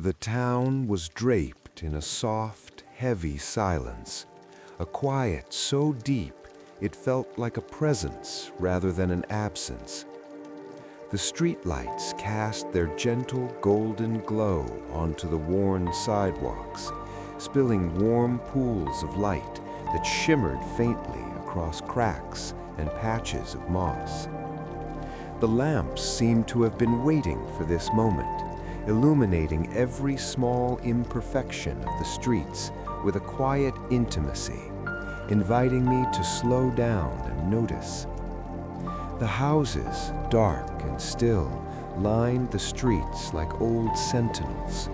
The town was draped in a soft, heavy silence, a quiet so deep it felt like a presence rather than an absence. The streetlights cast their gentle golden glow onto the worn sidewalks, spilling warm pools of light that shimmered faintly across cracks and patches of moss. The lamps seemed to have been waiting for this moment, illuminating every small imperfection of the streets with a quiet intimacy, inviting me to slow down and notice. The houses, dark and still, lined the streets like old sentinels.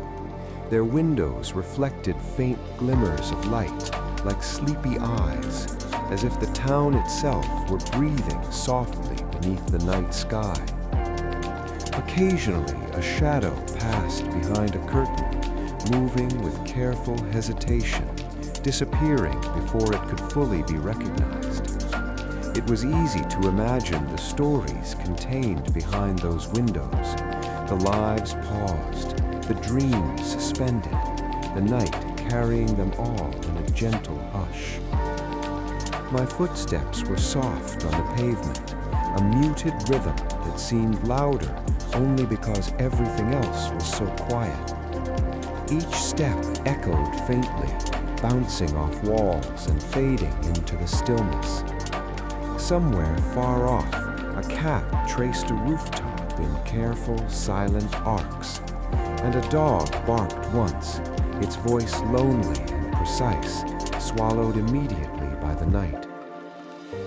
Their windows reflected faint glimmers of light, like sleepy eyes, as if the town itself were breathing softly beneath the night sky. Occasionally, a shadow passed behind a curtain, moving with careful hesitation, disappearing before it could fully be recognized. It was easy to imagine the stories contained behind those windows, the lives paused, the dreams suspended, the night carrying them all in a gentle hush. My footsteps were soft on the pavement, a muted rhythm that seemed louder only because everything else was so quiet. Each step echoed faintly, bouncing off walls and fading into the stillness. Somewhere far off, a cat traced a rooftop in careful, silent arcs, and a dog barked once, its voice lonely and precise, swallowed immediately by the night.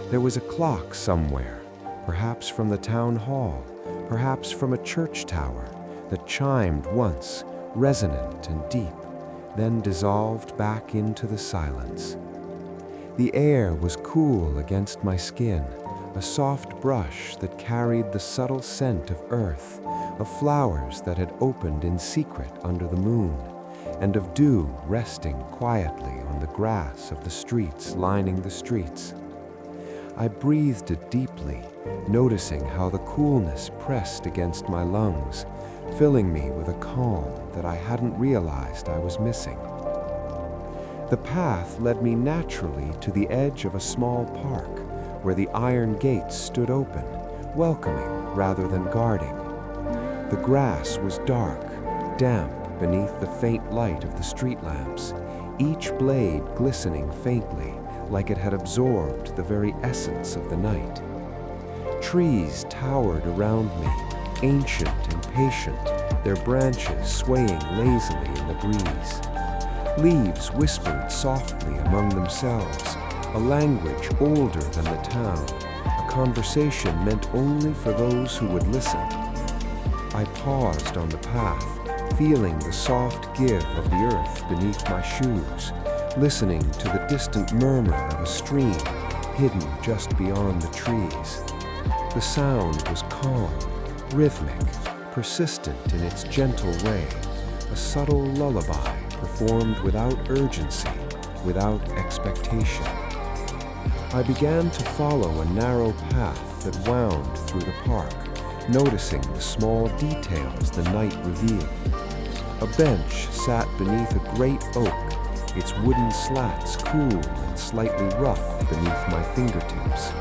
There was a clock somewhere, perhaps from the town hall, perhaps from a church tower, that chimed once, resonant and deep, then dissolved back into the silence. The air was cool against my skin, a soft brush that carried the subtle scent of earth, of flowers that had opened in secret under the moon, and of dew resting quietly on the grass of the streets lining the streets. I breathed it deeply, noticing how the coolness pressed against my lungs, filling me with a calm that I hadn't realized I was missing. The path led me naturally to the edge of a small park, where the iron gates stood open, welcoming rather than guarding. The grass was dark, damp beneath the faint light of the street lamps, each blade glistening faintly, like it had absorbed the very essence of the night. Trees towered around me, ancient and patient, their branches swaying lazily in the breeze. Leaves whispered softly among themselves, a language older than the town, a conversation meant only for those who would listen. I paused on the path, feeling the soft give of the earth beneath my shoes, listening to the distant murmur of a stream hidden just beyond the trees. The sound was calm, rhythmic, persistent in its gentle way, a subtle lullaby performed without urgency, without expectation. I began to follow a narrow path that wound through the park, noticing the small details the night revealed. A bench sat beneath a great oak, its wooden slats cool and slightly rough beneath my fingertips.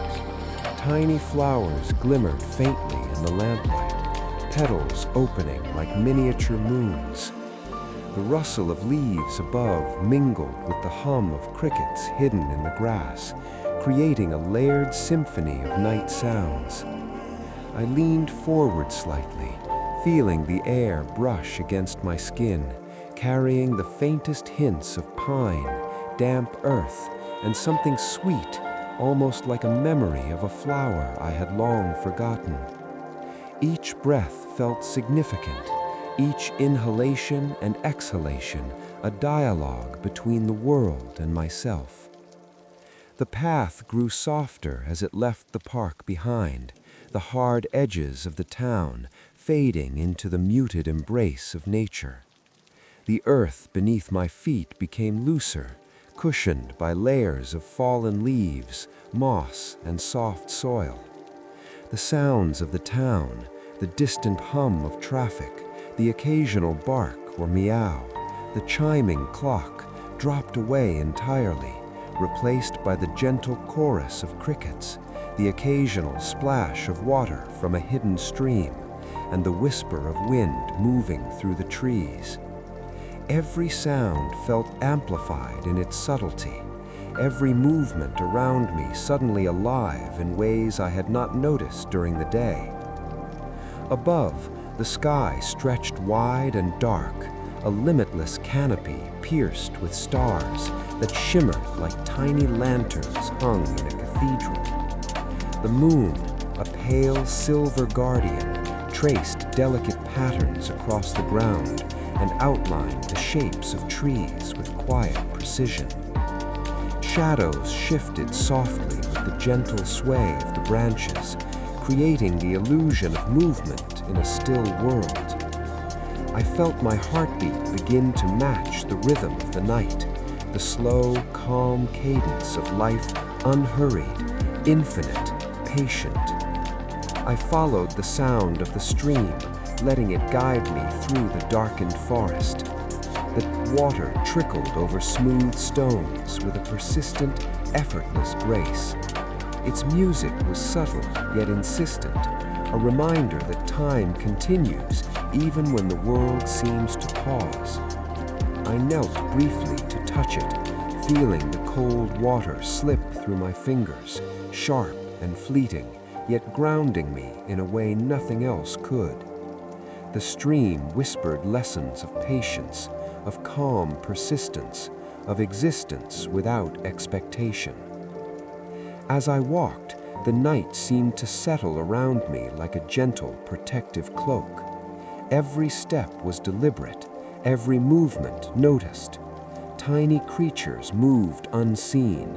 Tiny flowers glimmered faintly in the lamplight, petals opening like miniature moons. The rustle of leaves above mingled with the hum of crickets hidden in the grass, creating a layered symphony of night sounds. I leaned forward slightly, feeling the air brush against my skin, carrying the faintest hints of pine, damp earth, and something sweet, almost like a memory of a flower I had long forgotten. Each breath felt significant, each inhalation and exhalation a dialogue between the world and myself. The path grew softer as it left the park behind, the hard edges of the town fading into the muted embrace of nature. The earth beneath my feet became looser, cushioned by layers of fallen leaves, moss, and soft soil. The sounds of the town, the distant hum of traffic, The occasional bark or meow, the chiming clock, dropped away entirely, replaced by the gentle chorus of crickets, the occasional splash of water from a hidden stream, and the whisper of wind moving through the trees. Every sound felt amplified in its subtlety, every movement around me suddenly alive in ways I had not noticed during the day. Above, the sky stretched wide and dark, a limitless canopy pierced with stars that shimmered like tiny lanterns hung in a cathedral. The moon, a pale silver guardian, traced delicate patterns across the ground and outlined the shapes of trees with quiet precision. Shadows shifted softly with the gentle sway of the branches, creating the illusion of movement in a still world. I felt my heartbeat begin to match the rhythm of the night, the slow, calm cadence of life, unhurried, infinite, patient. I followed the sound of the stream, letting it guide me through the darkened forest. The water trickled over smooth stones with a persistent, effortless grace. Its music was subtle yet insistent, a reminder that time continues even when the world seems to pause. I knelt briefly to touch it, feeling the cold water slip through my fingers, sharp and fleeting, yet grounding me in a way nothing else could. The stream whispered lessons of patience, of calm persistence, of existence without expectation. As I walked, the night seemed to settle around me like a gentle, protective cloak. Every step was deliberate, every movement noticed. Tiny creatures moved unseen,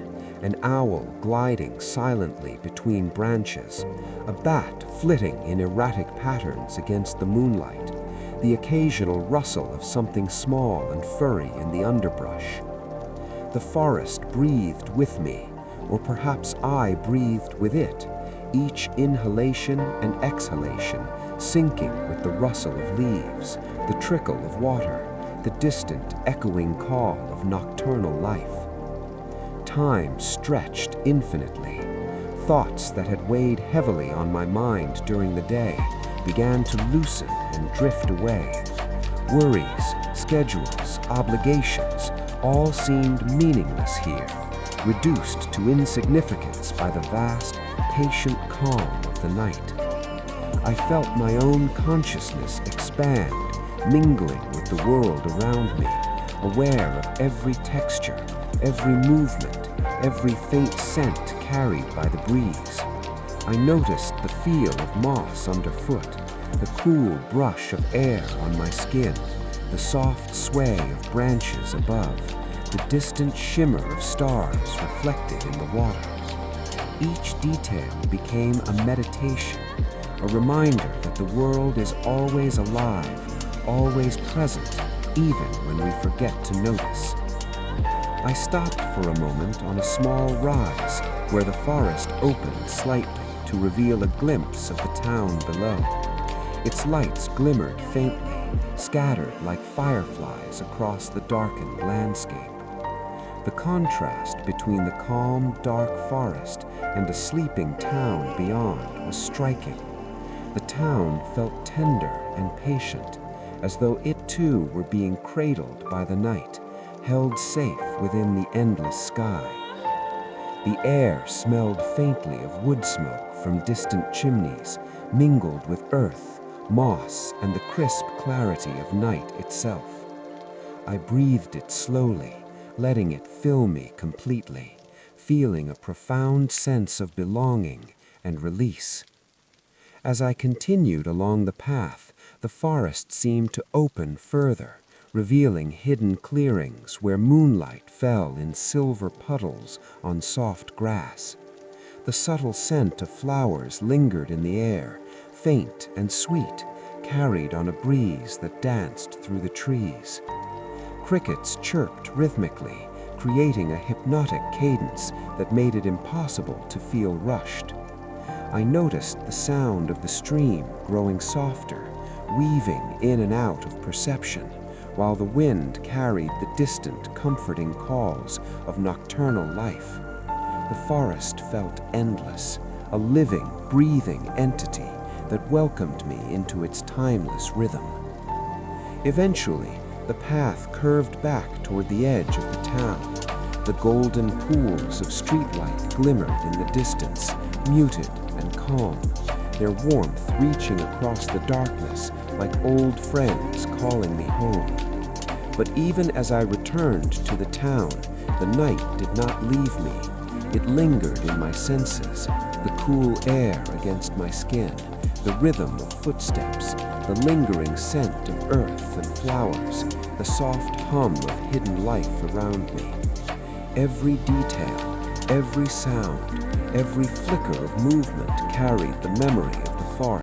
an owl gliding silently between branches, a bat flitting in erratic patterns against the moonlight, the occasional rustle of something small and furry in the underbrush. The forest breathed with me, or perhaps I breathed with it, each inhalation and exhalation syncing with the rustle of leaves, the trickle of water, the distant echoing call of nocturnal life. Time stretched infinitely. Thoughts that had weighed heavily on my mind during the day began to loosen and drift away. Worries, schedules, obligations, all seemed meaningless here, reduced to insignificance by the vast, patient calm of the night. I felt my own consciousness expand, mingling with the world around me, aware of every texture, every movement, every faint scent carried by the breeze. I noticed the feel of moss underfoot, the cool brush of air on my skin, the soft sway of branches above, the distant shimmer of stars reflected in the water. Each detail became a meditation, a reminder that the world is always alive, always present, even when we forget to notice. I stopped for a moment on a small rise where the forest opened slightly to reveal a glimpse of the town below. Its lights glimmered faintly, scattered like fireflies across the darkened landscape. The contrast between the calm, dark forest and a sleeping town beyond was striking. The town felt tender and patient, as though it too were being cradled by the night, held safe within the endless sky. The air smelled faintly of wood smoke from distant chimneys, mingled with earth, moss, and the crisp clarity of night itself. I breathed it slowly, letting it fill me completely, feeling a profound sense of belonging and release. As I continued along the path, the forest seemed to open further, revealing hidden clearings where moonlight fell in silver puddles on soft grass. The subtle scent of flowers lingered in the air, faint and sweet, carried on a breeze that danced through the trees. Crickets chirped rhythmically, creating a hypnotic cadence that made it impossible to feel rushed. I noticed the sound of the stream growing softer, weaving in and out of perception, while the wind carried the distant, comforting calls of nocturnal life. The forest felt endless, a living, breathing entity that welcomed me into its timeless rhythm. Eventually, the path curved back toward the edge of the town. The golden pools of streetlight glimmered in the distance, muted and calm, their warmth reaching across the darkness like old friends calling me home. But even as I returned to the town, the night did not leave me. It lingered in my senses, the cool air against my skin, the rhythm of footsteps, the lingering scent of earth and flowers, the soft hum of hidden life around me. Every detail, every sound, every flicker of movement carried the memory of